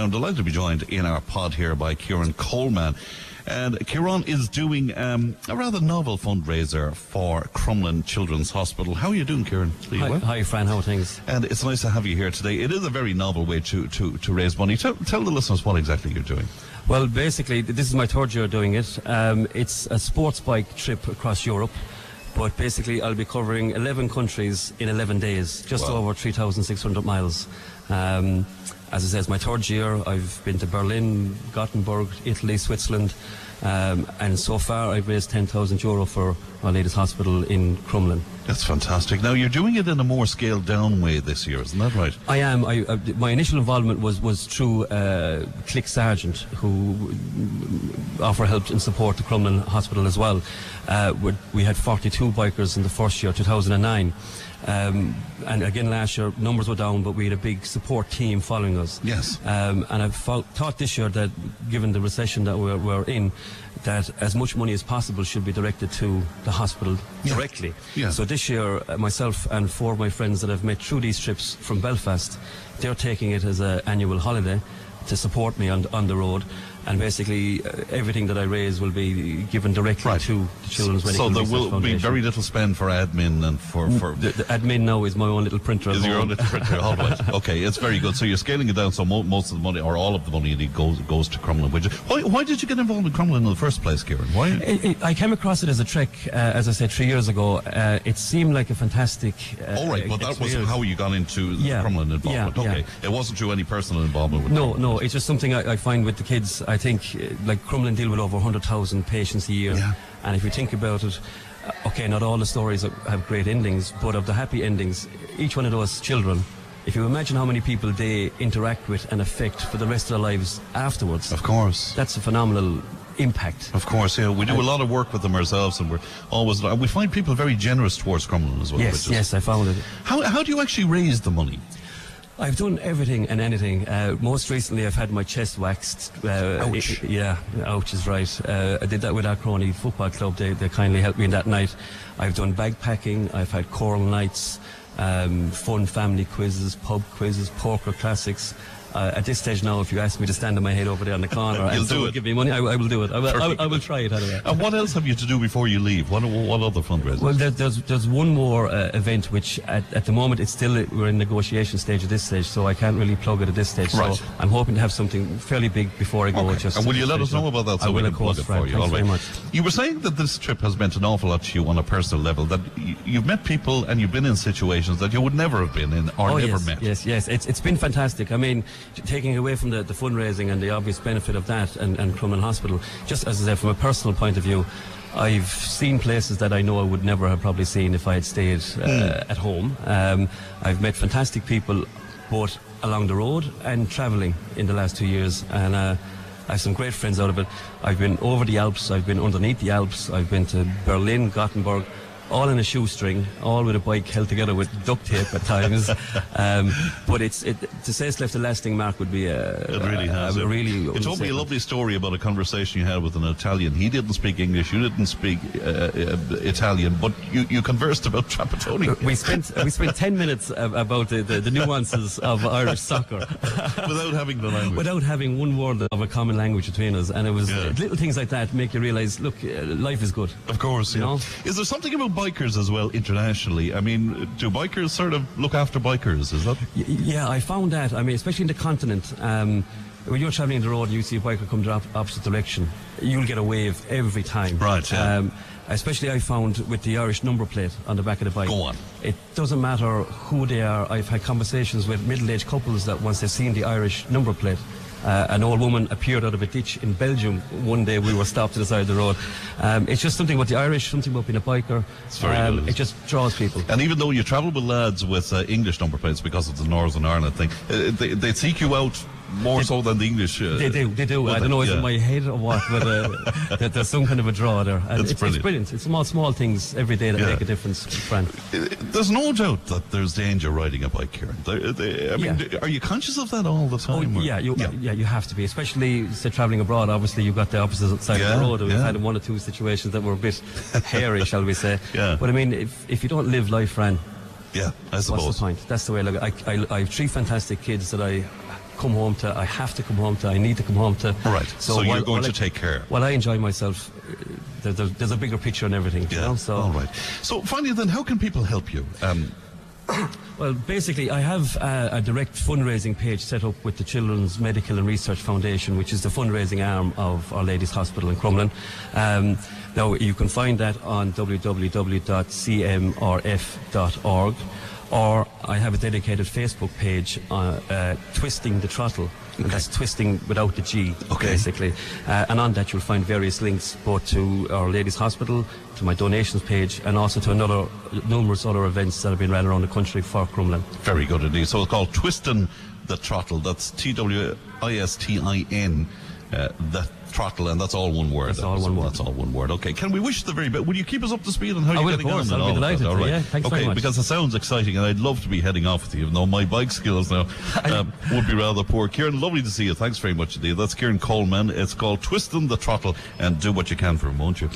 I'm delighted to be joined in our pod here by Kieran Coleman. And Kieran is doing a rather novel fundraiser for Crumlin Children's Hospital. How are you doing, Kieran? Hi, Fran. How are things? And it's nice to have you here today. It is a very novel way to raise money. Tell the listeners what exactly you're doing. Well, basically, this is my third year doing it. It's a sports bike trip across Europe. But basically, I'll be covering 11 countries in 11 days, just over 3,600 miles. As I said, it's my third year. I've been to Berlin, Gothenburg, Italy, Switzerland, and so far I've raised €10,000 for Our Lady's Hospital in Crumlin. That's fantastic. Now, you're doing it in a more scaled-down way this year, isn't that right? I am. My initial involvement was through Click Sargent, who offer help and support to Crumlin Hospital as well. We had 42 bikers in the first year, 2009. And again, last year, numbers were down, but we had a big support team following us. Yes. And I've thought this year that, given the recession that we're in, that as much money as possible should be directed to the hospital directly. Yeah. So this year, myself and 4 of my friends that I've met through these trips from Belfast, they're taking it as an annual holiday to support me on the road. And basically, everything that I raise will be given directly to the Children's Medical Research Foundation. So there will be very little spend for admin and for... The admin now is my own little printer. Is your own little printer? All right. Okay, it's very good. So you're scaling it down, so most of the money, or all of the money, goes to Crumlin. Why did you get involved in Crumlin in the first place, Kieran? Why? I came across it as a trek, as I said, 3 years ago. It seemed like a fantastic all right, but that was how you got into the Crumlin involvement. Okay. It wasn't through any personal involvement with Crumlin. No, it's just something I find with the kids. I think, like, Crumlin deal with over 100,000 patients a year. Yeah. And if you think about it, okay, not all the stories have great endings, but of the happy endings, each one of those children, if you imagine how many people they interact with and affect for the rest of their lives afterwards. Of course. That's a phenomenal impact. Of course, yeah. We do a lot of work with them ourselves, and we find people very generous towards Crumlin as well. Yes, I found it. How do you actually raise the money? I've done everything and anything. Most recently, I've had my chest waxed. Ouch. Ouch is right. I did that with our Crony Football Club. They kindly helped me in that night. I've done bagpacking. I've had choral nights, fun family quizzes, pub quizzes, poker classics. At this stage now, if you ask me to stand on my head over there in the corner and give me money, I will do it. I will try it anyway. And what else have you to do before you leave? What other fundraisers? Well, there's one more event which at the moment we're in negotiation stage at this stage, so I can't really plug it at this stage. Right. So I'm hoping to have something fairly big before I go. Okay. And will you let us know about that? So I will, we of can course, plug it for you. Thanks very much. You were saying that this trip has meant an awful lot to you on a personal level, that you've met people and you've been in situations that you would never have been in or never met. Yes. It's been fantastic. I mean, taking away from the fundraising and the obvious benefit of that and Crumlin Hospital, just as I said, from a personal point of view, I've seen places that I know I would never have probably seen if I had stayed at home. I've met fantastic people both along the road and travelling in the last 2 years, and I have some great friends out of it. I've been over the Alps, I've been underneath the Alps, I've been to Berlin, Gothenburg, all in a shoestring, all with a bike held together with duct tape at times. But to say it's left a lasting mark would be it really has. You told me a lovely story about a conversation you had with an Italian. He didn't speak English, you didn't speak Italian, but you conversed about Trapattoni. We spent 10 minutes about the nuances of Irish soccer. Without having the language. Without having one word of a common language between us. And it was little things like that make you realise, look, life is good. Of course, you know? Is there something about bikers as well internationally? I mean, do bikers sort of look after bikers? Is that? Yeah, I found that. I mean, especially in the continent, when you're travelling the road and you see a biker come the opposite direction, you'll get a wave every time. Right. Yeah. Especially I found with the Irish number plate on the back of the bike. Go on. It doesn't matter who they are. I've had conversations with middle-aged couples that once they've seen the Irish number plate, an old woman appeared out of a ditch in Belgium one day. We were stopped to the side of the road. It's just something about the Irish, something about being a biker. It's very good. It just draws people. And even though you travel with lads with English number plates because of the Northern Ireland thing, they seek you out more so than the English. They do. I don't know, is it my head or what, but there's some kind of a draw there. And it's brilliant. It's small things every day that make a difference, Fran. There's no doubt that there's danger riding a bike, Kieran. I mean, are you conscious of that all the time? You have to be, especially say travelling abroad. Obviously, you've got the opposite side of the road. We've had one or two situations that were a bit hairy, shall we say. Yeah. But I mean, if you don't live life, Fran, I suppose. What's the point? That's the way I look. I have 3 fantastic kids that I come home to, I have to come home to, I need to come home to. Right. So you're going to take care. Well, I enjoy myself. There's a bigger picture and everything. Yeah. You know? So, all right. So finally, then, how can people help you? Well, basically, I have a direct fundraising page set up with the Children's Medical and Research Foundation, which is the fundraising arm of Our Lady's Hospital in Crumlin. Now, you can find that on www.cmrf.org, or I have a dedicated Facebook page, Twisting the Throttle. And that's twisting without the G, basically. And on that you'll find various links both to Our Lady's Hospital, to my donations page, and also to numerous other events that have been ran around the country for Crumlin. Very good indeed. So it's called Twisting the Throttle. That's TWISTIN, the throttle, and that's all one word. That's all one word. That's all one word. Okay. Can we wish the very best? Will you keep us up to speed on how you're getting on? I'll be delighted. All right. Yeah, thanks very much. Because it sounds exciting, and I'd love to be heading off with you, even though my bike skills now would be rather poor. Kieran, lovely to see you. Thanks very much indeed. That's Kieran Coleman. It's called Twisting the Throttle, and do what you can for him, won't you?